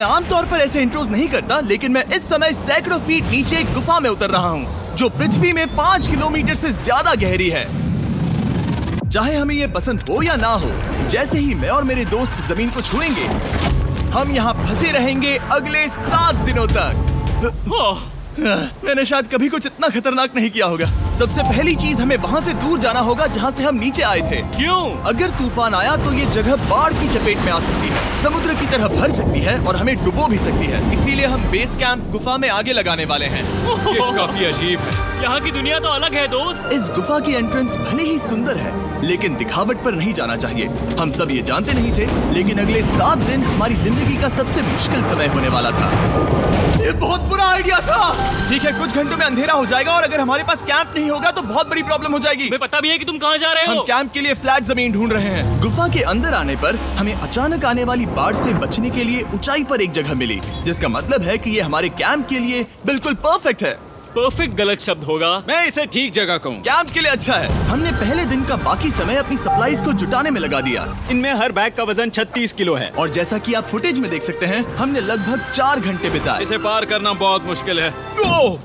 आमतौर पर ऐसे इंट्रोज नहीं करता, लेकिन मैं इस समय सैकड़ों फीट नीचे एक गुफा में उतर रहा हूँ जो पृथ्वी में 5 किलोमीटर से ज्यादा गहरी है। चाहे हमें ये पसंद हो या ना हो, जैसे ही मैं और मेरे दोस्त जमीन को छुएंगे, हम यहाँ फंसे रहेंगे अगले 7 दिनों तक। मैंने शायद कभी कुछ इतना खतरनाक नहीं किया होगा। सबसे पहली चीज, हमें वहाँ से दूर जाना होगा जहाँ से हम नीचे आए थे। क्यों? अगर तूफान आया तो ये जगह बाढ़ की चपेट में आ सकती है, समुद्र की तरह भर सकती है और हमें डुबो भी सकती है। इसीलिए हम बेस कैंप गुफा में आगे लगाने वाले हैं। ये काफी अजीब है। यहाँ की दुनिया तो अलग है दोस्त। इस गुफा की एंट्रेंस भले ही सुंदर है, लेकिन दिखावट पर नहीं जाना चाहिए। हम सब ये जानते नहीं थे, लेकिन अगले 7 दिन हमारी जिंदगी का सबसे मुश्किल समय होने वाला था। ये बहुत बुरा आइडिया था। ठीक है, कुछ घंटों में अंधेरा हो जाएगा और अगर हमारे पास कैंप नहीं होगा तो बहुत बड़ी प्रॉब्लम हो जाएगी। हमें पता भी है कि तुम कहाँ जा रहे हो। हम कैंप के लिए फ्लैट जमीन ढूंढ रहे हैं। गुफा के अंदर आने पर हमें अचानक आने वाली बाढ़ से बचने के लिए ऊंचाई पर एक जगह मिली, जिसका मतलब है कि ये हमारे कैंप के लिए बिल्कुल परफेक्ट है। परफेक्ट गलत शब्द होगा। मैं इसे ठीक जगह कहूँ। कैंप के लिए अच्छा है। हमने पहले दिन का बाकी समय अपनी सप्लाईज को जुटाने में लगा दिया। इनमें हर बैग का वजन 36 किलो है और जैसा कि आप फुटेज में देख सकते हैं, हमने लगभग 4 घंटे बिताए। इसे पार करना बहुत मुश्किल है।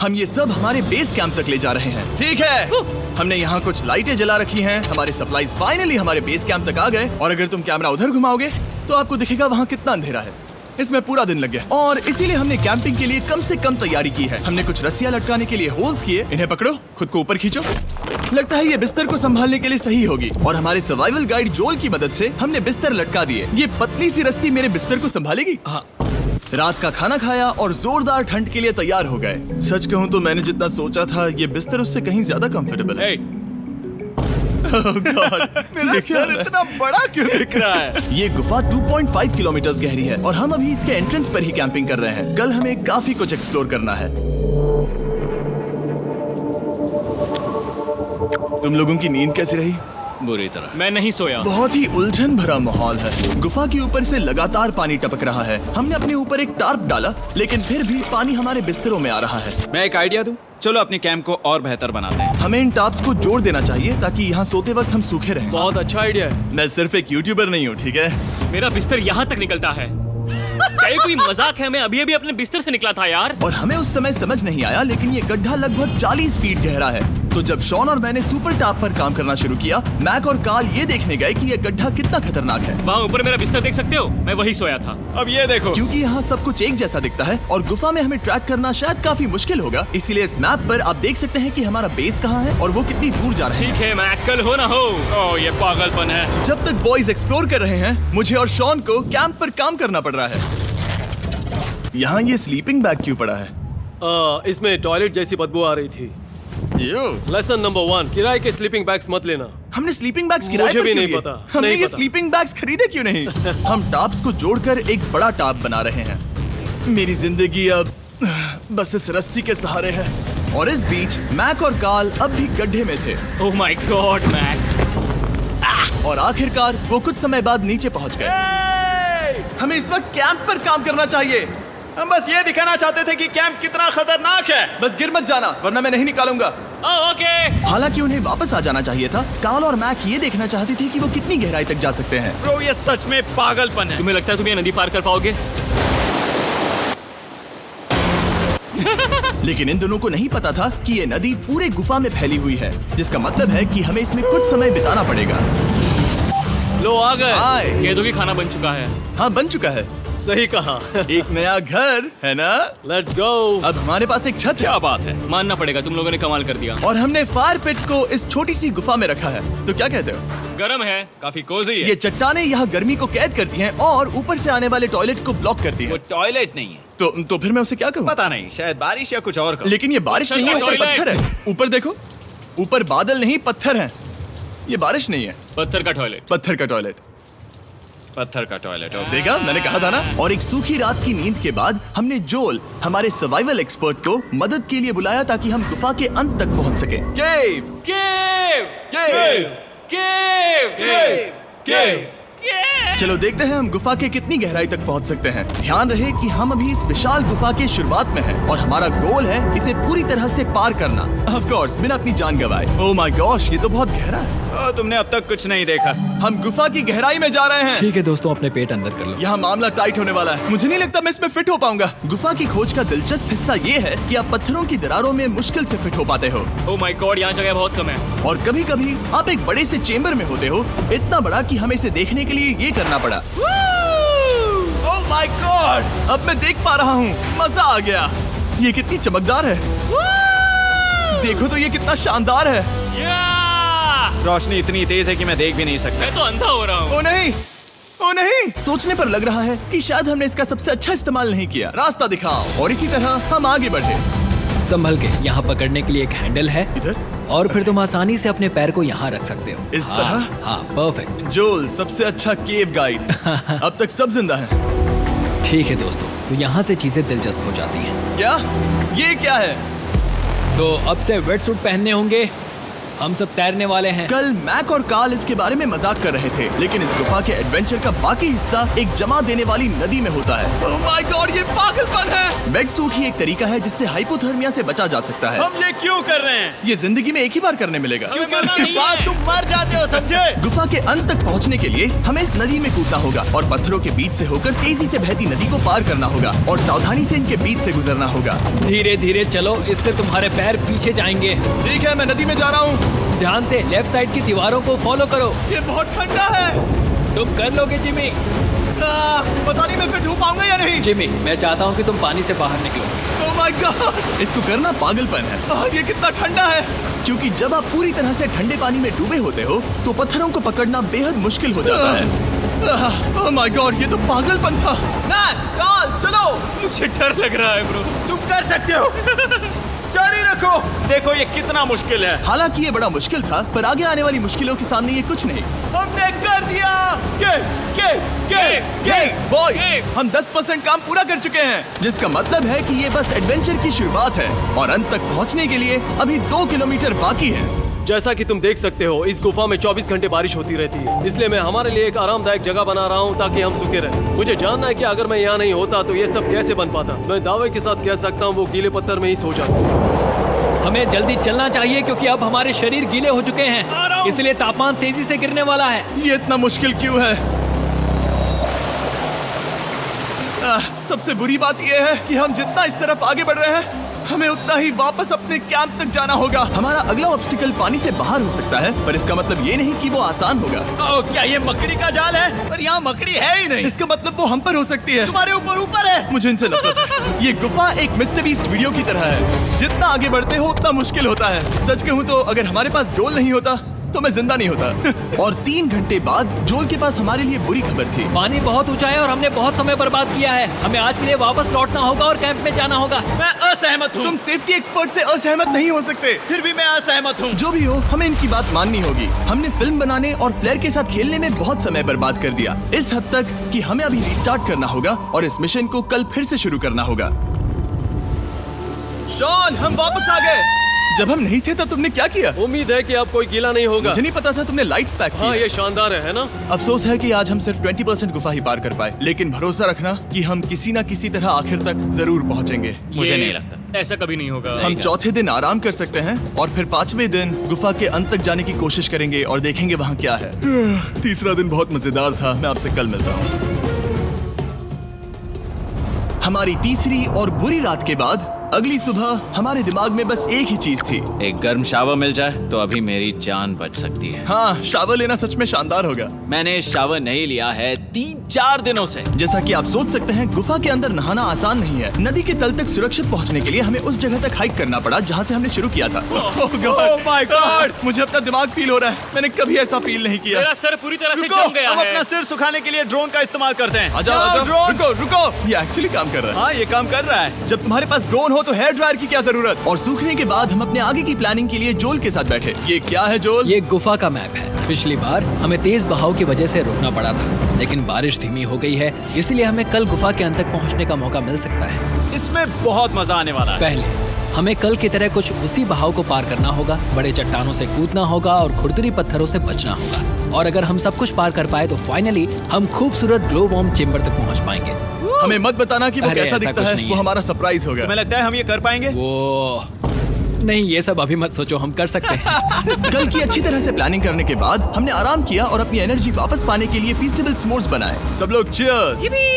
हम ये सब हमारे बेस कैंप तक ले जा रहे हैं। ठीक है, हमने यहाँ कुछ लाइटें जला रखी हैं। हमारे सप्लाईज फाइनली हमारे बेस कैंप तक आ गए और अगर तुम कैमरा उधर घुमाओगे तो आपको दिखेगा वहाँ कितना अंधेरा है। इसमें पूरा दिन लग गया और इसीलिए हमने कैंपिंग के लिए कम से कम तैयारी की है। हमने कुछ रस्सियां लटकाने के लिए होल्स किए। इन्हें पकड़ो, खुद को ऊपर खींचो। लगता है ये बिस्तर को संभालने के लिए सही होगी और हमारे सर्वाइवल गाइड जोल की मदद से हमने बिस्तर लटका दिए। ये पतली सी रस्सी मेरे बिस्तर को संभालेगी। हाँ। रात का खाना खाया और जोरदार ठंड के लिए तैयार हो गए। सच कहूँ तो मैंने जितना सोचा था, ये बिस्तर उससे कहीं ज्यादा कंफर्टेबल है। Oh God, मेरा सर इतना बड़ा क्यों दिख रहा है? ये गुफा 2.5 किलोमीटर गहरी है और हम अभी इसके एंट्रेंस पर ही कैंपिंग कर रहे हैं। कल हमें काफी कुछ एक्सप्लोर करना है। तुम लोगों की नींद कैसी रही? बुरी तरह। मैं नहीं सोया। बहुत ही उलझन भरा माहौल है। गुफा के ऊपर से लगातार पानी टपक रहा है। हमने अपने ऊपर एक टार्प डाला, लेकिन फिर भी पानी हमारे बिस्तरों में आ रहा है। मैं एक आइडिया दूं? चलो अपने कैंप को और बेहतर बनाते हैं। हमें इन टार्प्स को जोड़ देना चाहिए ताकि यहाँ सोते वक्त हम सूखे रहें। बहुत अच्छा आइडिया है। मैं सिर्फ एक यूट्यूबर नहीं हूँ, ठीक है? मेरा बिस्तर यहाँ तक निकलता है। क्या ये कोई मजाक है? मैं अभी अभी अपने बिस्तर से निकला था यार। और हमें उस समय समझ नहीं आया, लेकिन ये गड्ढा लगभग 40 फीट गहरा है। तो जब शॉन और मैंने सुपर टाप पर काम करना शुरू किया, मैक और कार्ल ये देखने गए कि ये गड्ढा कितना खतरनाक है। वहाँ ऊपर मेरा बिस्तर देख सकते हो? मैं वही सोया था। अब ये देखो, क्योंकि यहाँ सब कुछ एक जैसा दिखता है और गुफा में हमें ट्रैक करना शायद काफी मुश्किल होगा, इसीलिए इस मैप पर आप देख सकते हैं कि हमारा बेस कहाँ है और वो कितनी दूर जा रहा है। ठीक है, मैक कल हो ना हो। ओह ये पागलपन है। जब तक बॉयज एक्सप्लोर कर रहे हैं, मुझे और शॉन को कैंप पर काम करना पड़ रहा है। यहाँ ये स्लीपिंग बैग क्यों पड़ा है? इसमें टॉयलेट जैसी बदबू आ रही थी। लेसन नंबर 1, किराए के स्लीपिंग बैग्स मत लेना। हमने स्लीपिंग बैग्स किराए मुझे पर भी क्यों नहीं लिए? पता। हमने नहीं ये पता। स्लीपिंग बैग्स खरीदे क्यों नहीं? हम टाप्स को जोड़कर एक बड़ा टाप बना रहे हैं। मेरी जिंदगी अब बस इस रस्सी के सहारे है और इस बीच मैक और कार्ल अब भी गड्ढे में थे। Oh my god Mac. और आखिरकार वो कुछ समय बाद नीचे पहुंच गए। हमें इस वक्त कैंप पर काम करना चाहिए। हम बस ये दिखाना चाहते थे कि कैंप कितना खतरनाक है। बस गिर मत जाना, वरना मैं नहीं निकालूंगा। ओके। हालांकि उन्हें वापस आ जाना चाहिए था। कार्ल और मैक ये देखना चाहते थे कि वो कितनी गहराई तक जा सकते हैं। ब्रो ये सच में पागलपन है। तुम्हें लगता है तुम ये नदी पार कर पाओगे? लेकिन इन दोनों को नहीं पता था कि ये नदी पूरे गुफा में फैली हुई है, जिसका मतलब है कि हमें इसमें कुछ समय बिताना पड़ेगा। लो आ गए। केदो की खाना बन चुका है। हाँ, बन चुका है। सही कहा। एक नया घर है ना? Let's go. अब हमारे पास एक छत है। क्या बात है। मानना पड़ेगा, तुम लोगों ने कमाल कर दिया। और हमने फायर पिट को इस छोटी सी गुफा में रखा है। तो क्या कहते हो? गरम है, काफी कोजी है। ये चट्टानें यहाँ गर्मी को कैद करती हैं और ऊपर से आने वाले टॉयलेट को ब्लॉक करती वो हैं। टॉयलेट नहीं है। तो फिर मैं उसे क्या कहूँ? पता नहीं, शायद बारिश या कुछ और कहूं। लेकिन ये बारिश नहीं है, ऊपर टॉयलेट। पत्थर है। ऊपर देखो, ऊपर बादल नहीं पत्थर है। ये बारिश नहीं है, पत्थर का टॉयलेट। पत्थर का टॉयलेट। पत्थर का टॉयलेट। देखा, मैंने कहा था ना। और एक सूखी रात की नींद के बाद हमने जोल, हमारे सर्वाइवल एक्सपर्ट को मदद के लिए बुलाया ताकि हम गुफा के अंत तक पहुंच सके। केव, केव, केव, केव, केव, केव। केव। चलो देखते हैं हम गुफा के कितनी गहराई तक पहुंच सकते हैं। ध्यान रहे कि हम अभी इस विशाल गुफा के शुरुआत में हैं और हमारा गोल है इसे पूरी तरह से पार करना। ऑफ कोर्स, बिना अपनी जान गंवाए। ओह माय गॉश, ये तो बहुत गहरा है। तुमने अब तक कुछ नहीं देखा। हम गुफा की गहराई में जा रहे हैं। ठीक है दोस्तों, अपने पेट अंदर कर लो। यहाँ मामला टाइट होने वाला है। मुझे नहीं लगता मैं इसमें फिट हो पाऊंगा। गुफा की खोज का दिलचस्प हिस्सा ये है कि आप पत्थरों की दरारों में मुश्किल से फिट हो पाते हो। ओह माय गॉड, यहाँ जगह बहुत कम है। और कभी कभी आप एक बड़े से चेम्बर में होते हो, इतना बड़ा कि हमें इसे देखने के लिए ये करना पड़ा। ओह माय गॉड, अब मैं देख पा रहा हूँ, मजा आ गया। ये कितनी चमकदार है, देखो तो ये कितना शानदार है। रोशनी इतनी तेज है कि मैं देख भी नहीं सकता। मैं तो अंधा हो रहा हूँ। ओ नहीं, ओ नहीं, सोचने पर लग रहा है कि शायद हमने इसका सबसे अच्छा इस्तेमाल नहीं किया। रास्ता दिखाओ। और इसी तरह हम आगे बढ़े। संभल के, यहाँ पकड़ने के लिए एक हैंडल है इधर और फिर तुम आसानी से अपने पैर को यहाँ रख सकते हो। इस तरह? हाँ, परफेक्ट। जोल सबसे अच्छा केव गाइड। अब तक सब जिंदा हैं। ठीक है दोस्तों, तो यहाँ से चीजें दिलचस्प हो जाती हैं। क्या? ये क्या है? तो अब से वेट सूट पहनने होंगे, हम सब तैरने वाले हैं। कल मैक और कार्ल इसके बारे में मजाक कर रहे थे, लेकिन इस गुफा के एडवेंचर का बाकी हिस्सा एक जमा देने वाली नदी में होता है। ओह माय गॉड, ये पागलपन है। वेट सूट ही एक तरीका है जिससे हाइपोथर्मिया से बचा जा सकता है। हम ये क्यों कर रहे हैं? ये जिंदगी में एक ही बार करने मिलेगा, क्योंकि उसके बाद तुम मर जाते हो, समझे? गुफा के अंत तक पहुंचने के लिए हमें इस नदी में कूदना होगा और पत्थरों के बीच से होकर तेजी से बहती नदी को पार करना होगा और सावधानी से इनके बीच से गुजरना होगा। धीरे धीरे चलो, इससे तुम्हारे पैर पीछे जाएंगे। ठीक है, मैं नदी में जा रहा हूँ। ध्यान से लेफ्ट साइड की दीवारों को फॉलो करो। ये बहुत ठंडा है। तुम कर लोगे जिमी। पता नहीं मैं फिट हो पाऊंगा या नहीं। जिमी, मैं चाहता हूँ कि तुम पानी से बाहर निकलो। ओह माय गॉड, इसको करना पागलपन है। ये कितना ठंडा है। क्योंकि जब आप पूरी तरह से ठंडे पानी में डूबे होते हो तो पत्थरों को पकड़ना बेहद मुश्किल हो जाता है। ओह माय गॉड, ये तो पागलपन था। कार्ल, चलो। मुझे डर लग रहा है ब्रो। तुम कर सकते हो। जारी रखो। देखो ये कितना मुश्किल है। हालांकि ये बड़ा मुश्किल था, पर आगे आने वाली मुश्किलों के सामने ये कुछ नहीं। हमने कर दिया। बॉय, हम 10% काम पूरा कर चुके हैं, जिसका मतलब है कि ये बस एडवेंचर की शुरुआत है और अंत तक पहुंचने के लिए अभी 2 किलोमीटर बाकी है। जैसा कि तुम देख सकते हो, इस गुफा में 24 घंटे बारिश होती रहती है, इसलिए मैं हमारे लिए एक आरामदायक जगह बना रहा हूँ ताकि हम सूखे रहें। मुझे जानना है कि अगर मैं यहाँ नहीं होता तो ये सब कैसे बन पाता। मैं दावे के साथ कह सकता हूँ वो गीले पत्थर में ही सो जाता। हमें जल्दी चलना चाहिए क्योंकि अब हमारे शरीर गीले हो चुके हैं, इसलिए तापमान तेजी से गिरने वाला है। ये इतना मुश्किल क्यों है? सबसे बुरी बात यह है कि हम जितना इस तरफ आगे बढ़ रहे हैं, हमें उतना ही वापस अपने कैंप तक जाना होगा। हमारा अगला ऑब्स्टिकल पानी से बाहर हो सकता है, पर इसका मतलब ये नहीं कि वो आसान होगा। ओह, क्या ये मकड़ी का जाल है? पर यहाँ मकड़ी है ही नहीं। इसका मतलब वो हम पर हो सकती है। तुम्हारे ऊपर है। मुझे इनसे नफरत है। ये गुफा एक मिस्टर बीस्ट वीडियो की तरह है, जितना आगे बढ़ते हो उतना मुश्किल होता है। सच कहूँ तो अगर हमारे पास जोल नहीं होता तो मैं जिंदा नहीं होता। और 3 घंटे बाद जोल के पास हमारे लिए बुरी खबर थी। पानी बहुत ऊंचा है और हमने बहुत समय बर्बाद किया है। हमें आज के लिए वापस लौटना होगा और कैंप में जाना होगा। मैं असहमत हूँ। तुम सेफ्टी एक्सपर्ट से असहमत नहीं हो सकते। फिर भी मैं असहमत हूँ। जो भी हो, हमें इनकी बात माननी होगी। हमने फिल्म बनाने और फ्लेयर के साथ खेलने में बहुत समय बर्बाद कर दिया, इस हद तक कि हमें अभी रिस्टार्ट करना होगा और इस मिशन को कल फिर से शुरू करना होगा। शॉन, हम वापस आ गए। जब हम नहीं थे तब तुमने क्या किया? उम्मीद है कि अब कोई गीला नहीं होगा। मुझे नहीं पता था तुमने लाइट्स पैक की। हाँ, ये शानदार है ना? अफसोस है कि आज हम सिर्फ 20% गुफा ही पार कर पाए, लेकिन भरोसा रखना कि हम किसी न किसी तरह आखिर तक जरूर पहुंचेंगे। मुझे नहीं लगता ऐसा कभी नहीं होगा। हम चौथे दिन आराम कर सकते हैं और फिर 5वें दिन गुफा के अंत तक जाने की कोशिश करेंगे और देखेंगे वहाँ क्या है। तीसरा दिन बहुत मजेदार था। मैं आपसे कल मिलता हूँ। हमारी तीसरी और बुरी रात के बाद अगली सुबह हमारे दिमाग में बस एक ही चीज थी। एक गर्म शावर मिल जाए तो अभी मेरी जान बच सकती है। हाँ, शावर लेना सच में शानदार होगा। मैंने शावर नहीं लिया है 3-4 दिनों से। जैसा कि आप सोच सकते हैं, गुफा के अंदर नहाना आसान नहीं है। नदी के तल तक सुरक्षित पहुंचने के लिए हमें उस जगह तक हाइक करना पड़ा जहां से हमने शुरू किया था। Oh my God! मुझे अपना दिमाग फील हो रहा है। मैंने कभी ऐसा फील नहीं किया। मेरा सर पूरी तरह से रुको, जम गया हम है। अपना सिर सुखाने के लिए ड्रोन का इस्तेमाल करते हैं। आ जाओ, ड्रोन। रुको रुको, ये एक्चुअली काम कर रहा है। हाँ, ये काम कर रहा है। जब तुम्हारे पास ड्रोन हो तो हेयर ड्रायर की क्या जरूरत। और सूखने के बाद हम अपने आगे की प्लानिंग के लिए जोल के साथ बैठे। ये क्या है जोल? ये गुफा का मैप है। पिछली बार हमें तेज बहाव की वजह से रुकना पड़ा था, लेकिन बारिश धीमी हो गई है, इसलिए हमें कल गुफा के अंत तक पहुंचने का मौका मिल सकता है। इसमें बहुत मजा आने वाला है। पहले हमें कल की तरह कुछ उसी बहाव को पार करना होगा, बड़े चट्टानों से कूदना होगा और खुरदरी पत्थरों से बचना होगा। और अगर हम सब कुछ पार कर पाए तो फाइनली हम खूबसूरत ग्लो वार्म चेम्बर तक पहुंच पाएंगे। हमें मत बताना कि वो अरे कैसा ऐसा दिखता कुछ है। नहीं वो है। हमारा सरप्राइज होगा। तुम्हें लगता है हम ये कर पाएंगे? वो नहीं, ये सब अभी मत सोचो, हम कर सकते हैं। कल की अच्छी तरह से प्लानिंग करने के बाद हमने आराम किया और अपनी एनर्जी वापस पाने के लिए फीस्टेबल स्मोर्स बनाए। सब लोग चीयर्स।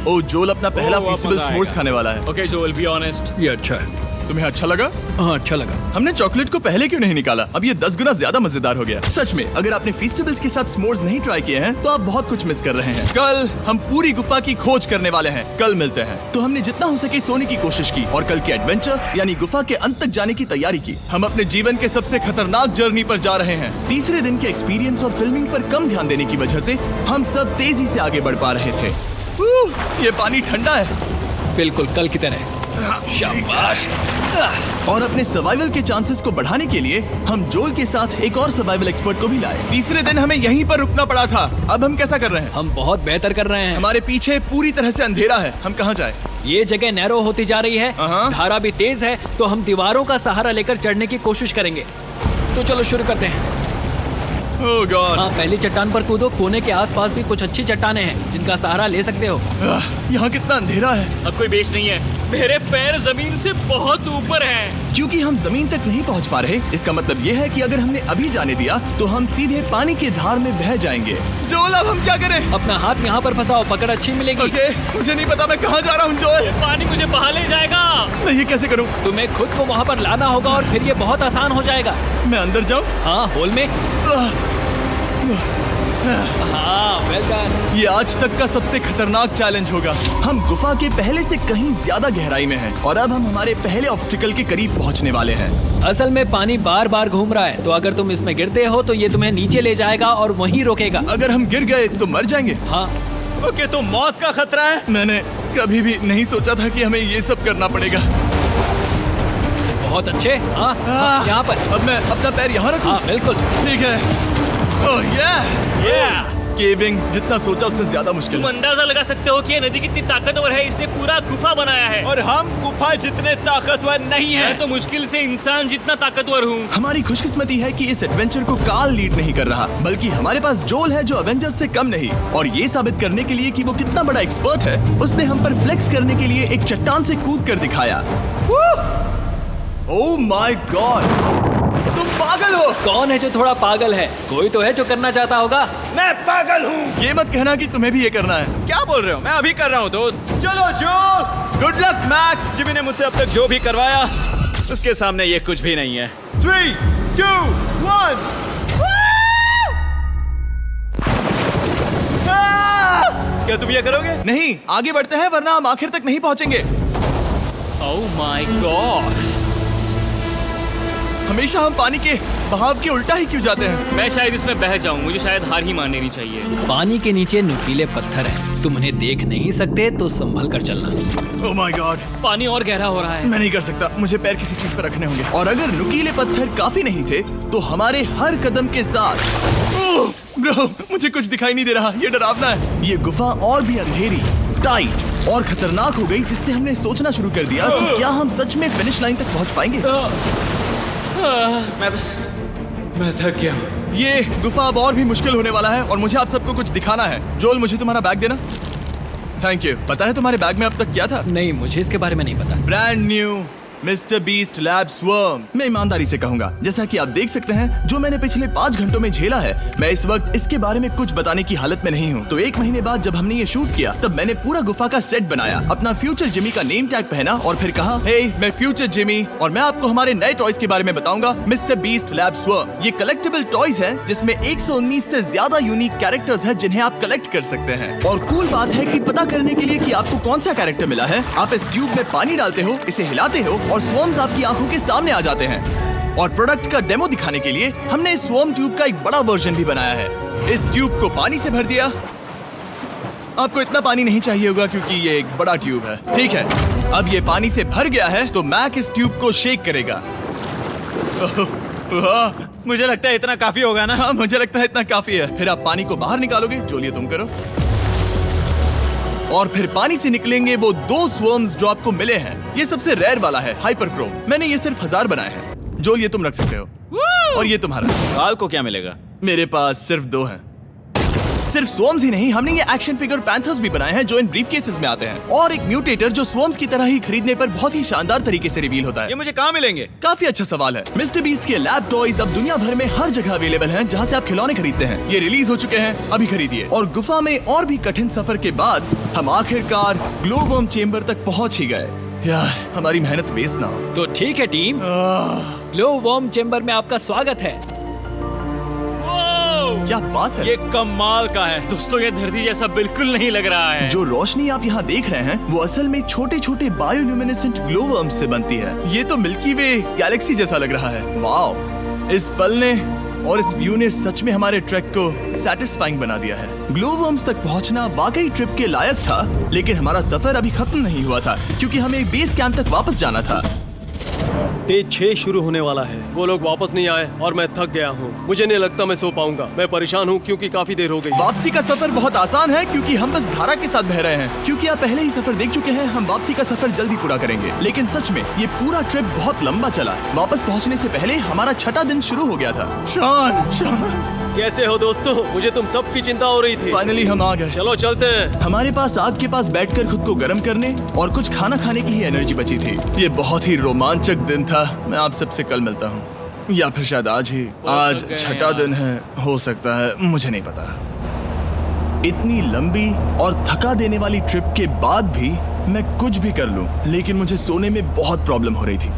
ओ, जोल अपना पहला वापस फीस्टेबल आएगा। स्मोर्स खाने वाला है। Okay Joel, be honest. ये अच्छा है। तुम्हें अच्छा लगा? हाँ, अच्छा लगा। हमने चॉकलेट को पहले क्यों नहीं निकाला? अब ये 10 गुना ज्यादा मजेदार हो गया। सच में, अगर आपने फीस्टेबल्स के साथ स्मोर्स नहीं ट्राई किए हैं तो आप बहुत कुछ मिस कर रहे हैं। कल हम पूरी गुफा की खोज करने वाले हैं। कल मिलते हैं। तो हमने जितना हो सके सोने की कोशिश की और कल के एडवेंचर यानी गुफा के अंत तक जाने की तैयारी की। हम अपने जीवन के सबसे खतरनाक जर्नी पर जा रहे हैं। तीसरे दिन के एक्सपीरियंस और फिल्मिंग पर कम ध्यान देने की वजह से हम सब तेजी से आगे बढ़ पा रहे थे। ये पानी ठंडा है। बिल्कुल कल की तरह। शाबाश। और अपने सर्वाइवल के चांसेस को बढ़ाने के लिए हम जोल के साथ एक और सर्वाइवल एक्सपर्ट को भी लाए। तीसरे दिन हमें यहीं पर रुकना पड़ा था। अब हम कैसा कर रहे हैं? हम बहुत बेहतर कर रहे हैं। हमारे पीछे पूरी तरह से अंधेरा है। हम कहाँ जाए? ये जगह नैरो होती जा रही है, धारा भी तेज है, तो हम दीवारों का सहारा लेकर चढ़ने की कोशिश करेंगे। तो चलो शुरू करते हैं। Oh God! हाँ, पहली चट्टान पर कूदो। कोने के आसपास भी कुछ अच्छी चट्टानें हैं जिनका सहारा ले सकते हो। यहाँ कितना अंधेरा है। अब कोई बेस नहीं है। मेरे पैर जमीन से बहुत ऊपर हैं। क्योंकि हम जमीन तक नहीं पहुँच पा रहे, इसका मतलब ये है कि अगर हमने अभी जाने दिया तो हम सीधे पानी की धार में बह जाएंगे। जोल, अब हम क्या करें? अपना हाथ यहाँ पर फंसाओ, पकड़ अच्छी मिलेगी। ओके, मुझे नहीं पता मैं कहाँ जा रहा हूँ जोल। पानी मुझे बहा ले जाएगा। मैं ये कैसे करूँ? तुम्हें खुद को वहाँ पर लाना होगा और फिर ये बहुत आसान हो जाएगा। मैं अंदर जाऊँ? हाँ, होल में। हाँ, वेल डन। ये आज तक का सबसे खतरनाक चैलेंज होगा। हम गुफा के पहले से कहीं ज्यादा गहराई में हैं और अब हम हमारे पहले ऑब्स्टिकल के करीब पहुंचने वाले हैं। असल में पानी बार बार घूम रहा है, तो अगर तुम इसमें गिरते हो तो ये तुम्हें नीचे ले जाएगा और वहीं रोकेगा। अगर हम गिर गए तो मर जाएंगे। हाँ, ओके, तो मौत का खतरा है। मैंने कभी भी नहीं सोचा था कि हमें ये सब करना पड़ेगा। बहुत अच्छे। हाँ, यहाँ पर। अब मैं अपना पैर यहाँ रखूं? हाँ, बिल्कुल। ठीक है। ओह केविंग जितना सोचा उससे ज्यादा मुश्किल तुम है। अंदाजा लगा सकते हो कि ये नदी कितनी ताकतवर है। इसने पूरा गुफा बनाया है। और हम गुफा जितने ताकतवर नहीं है। मैं तो मुश्किल से इंसान जितना ताकतवर हूँ। हमारी खुशकिस्मती है कि इस एडवेंचर को काल लीड नहीं कर रहा, बल्कि हमारे पास जोल है जो अवेंजर्स से कम नहीं। और ये साबित करने के लिए कि वो कितना बड़ा एक्सपर्ट है, उसने हम पर फ्लेक्स करने के लिए एक चट्टान से कूद कर दिखाया। ओह माय गॉड, तुम पागल हो। कौन है जो थोड़ा पागल है? कोई तो है जो करना चाहता होगा। मैं पागल हूँ। ये मत कहना कि तुम्हें भी ये करना है। क्या बोल रहे हो? मैं अभी कर रहा हूँ दोस्त। चलो जो, गुड लक मैक। जिमी ने मुझसे अब तक जो भी करवाया उसके सामने ये कुछ भी नहीं है। 3, 2, 1। क्या तुम ये करोगे? नहीं, आगे बढ़ते हैं वरना हम आखिर तक नहीं पहुंचेंगे। ओह माय गॉड, हमेशा हम पानी के बहाव के उल्टा ही क्यों जाते हैं? मैं शायद इसमें बह जाऊं। मुझे शायद हार ही मान लेनी चाहिए। पानी के नीचे नुकीले पत्थर हैं। तुम उन्हें देख नहीं सकते तो संभल कर चलना। ओह माय गॉड, पानी और गहरा हो रहा है। मैं नहीं कर सकता। मुझे पैर किसी चीज पर रखने होंगे। और अगर नुकीले पत्थर काफी नहीं थे तो हमारे हर कदम के साथ ओह ब्रो, मुझे कुछ दिखाई नहीं दे रहा। ये डरावना है। ये गुफा और भी अंधेरी, टाइट और खतरनाक हो गई, जिससे हमने सोचना शुरू कर दिया कि क्या हम सच में फिनिश लाइन तक पहुंच पाएंगे। मैं थक गया। ये गुफा अब और भी मुश्किल होने वाला है और मुझे आप सबको कुछ दिखाना है। जोल, मुझे तुम्हारा बैग देना। Thank you. पता है तुम्हारे बैग में अब तक क्या था? नहीं, मुझे इसके बारे में नहीं पता। Brand new mister beast lab swarm. मैं ईमानदारी से कहूंगा, जैसा कि आप देख सकते हैं, जो मैंने पिछले 5 घंटों में झेला है, मैं इस वक्त इसके बारे में कुछ बताने की हालत में नहीं हूँ। तो 1 महीने बाद जब हमने ये शूट किया, तब मैंने पूरा गुफा का सेट बनाया, अपना फ्यूचर जिमी का नेम टैग पहना और फिर कहा, हे मैं फ्यूचर जिमी और मैं आपको हमारे नए टॉयज के बारे में बताऊंगा, मिस्टर बीस्ट लैब स्वर्म। ये कलेक्टेबल टॉयज हैं जिसमें 119 से ज्यादा यूनिक कैरेक्टर्स हैं जिन्हें आप कलेक्ट कर सकते हैं। और कूल बात है कि पता करने के लिए कि आपको कौन सा कैरेक्टर मिला है, आप इस ट्यूब में पानी डालते हो, इसे हिलाते हो और स्वर्म्स आपकी आंखों के सामने आ जाते हैं। और प्रोडक्ट का डेमो दिखाने के लिए हमने इस स्वर्म ट्यूब का एक बड़ा वर्जन भी बनाया है। इस ट्यूब को पानी से भर दिया। आपको इतना पानी नहीं चाहिए होगा क्योंकि ये एक बड़ा ट्यूब है। ठीक है, अब ये पानी से भर गया है तो मैक इस ट्यूब को शेक करेगा। मुझे लगता है इतना काफी होगा ना? हाँ, मुझे लगता है इतना काफी है। फिर आप पानी को बाहर निकालोगे। जोलिए तुम करो। और फिर पानी से निकलेंगे वो 2 स्वर्म्स जो आपको मिले हैं। ये सबसे रेयर वाला है, हाइपरक्रोम। मैंने ये सिर्फ 1000 बनाए हैं। जोल, ये तुम रख सकते हो। और ये तुम्हारा। काल को क्या मिलेगा? मेरे पास सिर्फ 2 हैं। सिर्फ स्वॉर्म्स ही नहीं, हमने ये एक्शन फिगर पैंथर्स भी बनाए हैं जो इन ब्रीफ केसेस में आते हैं, और एक म्यूटेटर जो स्वॉर्म्स की तरह ही खरीदने पर बहुत ही शानदार तरीके से रिवील होता है। ये मुझे कहाँ मिलेंगे? काफी अच्छा सवाल है। मिस्टर बीस्ट के लैब टॉयज अब दुनिया भर में हर जगह अवेलेबल हैं जहां से आप खिलौने खरीदते हैं। ये रिलीज हो चुके हैं, अभी खरीदिए। और गुफा में और भी कठिन सफर के बाद हम आखिरकार ग्लो वर्म चेम्बर तक पहुंच ही गए। यार, हमारी मेहनत वेस्ट ना हो। तो ठीक है टीम, ग्लो वर्म चेम्बर में आपका स्वागत है। क्या बात है, ये कमाल का है। दोस्तों ये धरती जैसा बिल्कुल नहीं लग रहा है। जो रोशनी आप यहाँ देख रहे हैं वो असल में छोटे छोटे बायोल्यूमिनेसेंट ग्लो वर्म्स से बनती है। ये तो मिल्की वे गैलेक्सी जैसा लग रहा है। वाओ, इस पल ने और इस व्यू ने सच में हमारे ट्रैक को सैटिस्फाइंग बना दिया है। ग्लो वर्म्स तक पहुंचना वाकई ट्रिप के लायक था, लेकिन हमारा सफर अभी खत्म नहीं हुआ था क्योंकि हमें बेस कैंप तक वापस जाना था। डे 6 शुरू होने वाला है। वो लोग वापस नहीं आए और मैं थक गया हूँ। मुझे नहीं लगता मैं सो पाऊंगा। मैं परेशान हूँ क्योंकि काफी देर हो गई। वापसी का सफर बहुत आसान है क्योंकि हम बस धारा के साथ बह रहे हैं। क्योंकि आप पहले ही सफर देख चुके हैं, हम वापसी का सफर जल्दी पूरा करेंगे। लेकिन सच में ये पूरा ट्रिप बहुत लंबा चला। वापस पहुँचने से पहले हमारा 6वां दिन शुरू हो गया था। शान, कैसे हो दोस्तों? मुझे तुम सबकी चिंता हो रही थी। फाइनली हम आ गए। चलो चलते हैं। हमारे पास आग के पास बैठकर खुद को गर्म करने और कुछ खाना खाने की ही एनर्जी बची थी। ये बहुत ही रोमांचक दिन था। मैं आप सबसे कल मिलता हूँ, या फिर शायद आज ही। आज 6वां दिन है, हो सकता है, मुझे नहीं पता। इतनी लंबी और थका देने वाली ट्रिप के बाद भी मैं कुछ भी कर लूं, लेकिन मुझे सोने में बहुत प्रॉब्लम हो रही थी।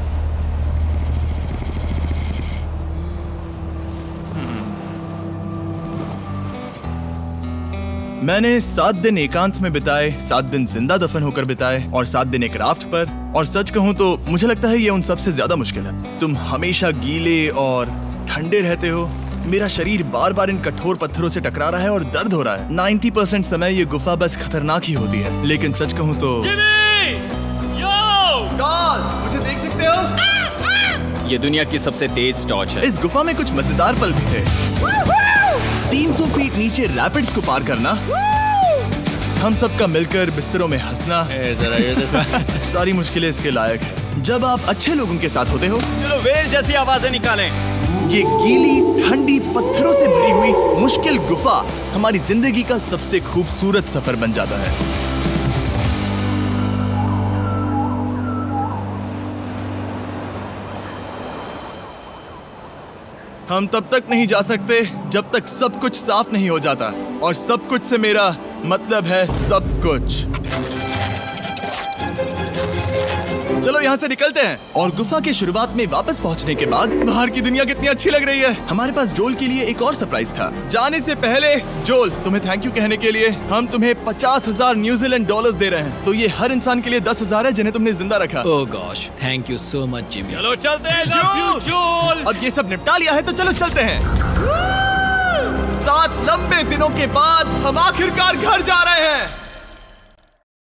मैंने 7 दिन एकांत में बिताए, 7 दिन जिंदा दफन होकर बिताए और 7 दिन एक राफ्ट पर। और सच कहूं तो मुझे लगता है ये उन सबसे ज्यादा मुश्किल है। तुम हमेशा गीले और ठंडे रहते हो। मेरा शरीर बार बार इन कठोर पत्थरों से टकरा रहा है और दर्द हो रहा है। 90% समय ये गुफा बस खतरनाक ही होती है। लेकिन सच कहूं तो कार्ल, मुझे देख सकते हो? ये दुनिया की सबसे तेज टॉर्च है। इस गुफा में कुछ मजेदार पल भी थे। 300 फीट नीचे रैपिड्स को पार करना, हम सबका मिलकर बिस्तरों में हंसना, सारी मुश्किलें इसके लायक है जब आप अच्छे लोगों के साथ होते हो। चलो वेल जैसी आवाजें निकालें। ये गीली ठंडी पत्थरों से भरी हुई मुश्किल गुफा हमारी जिंदगी का सबसे खूबसूरत सफर बन जाता है। हम तब तक नहीं जा सकते जब तक सब कुछ साफ नहीं हो जाता, और सब कुछ से मेरा मतलब है सब कुछ। चलो यहाँ से निकलते हैं। और गुफा के शुरुआत में वापस पहुँचने के बाद बाहर की दुनिया कितनी अच्छी लग रही है। हमारे पास जोल के लिए एक और सरप्राइज था। जाने से पहले जोल, तुम्हें थैंक यू कहने के लिए हम तुम्हें 50,000 न्यूजीलैंड डॉलर्स दे रहे हैं। तो ये हर इंसान के लिए 10,000 है जिन्हें तुमने जिंदा रखा। Oh gosh, thank you so much Jimmy. चलो चलते हैं जोल। अब ये सब निपटा लिया है तो चलो चलते हैं। 7 लंबे दिनों के बाद हम आखिरकार घर जा रहे हैं।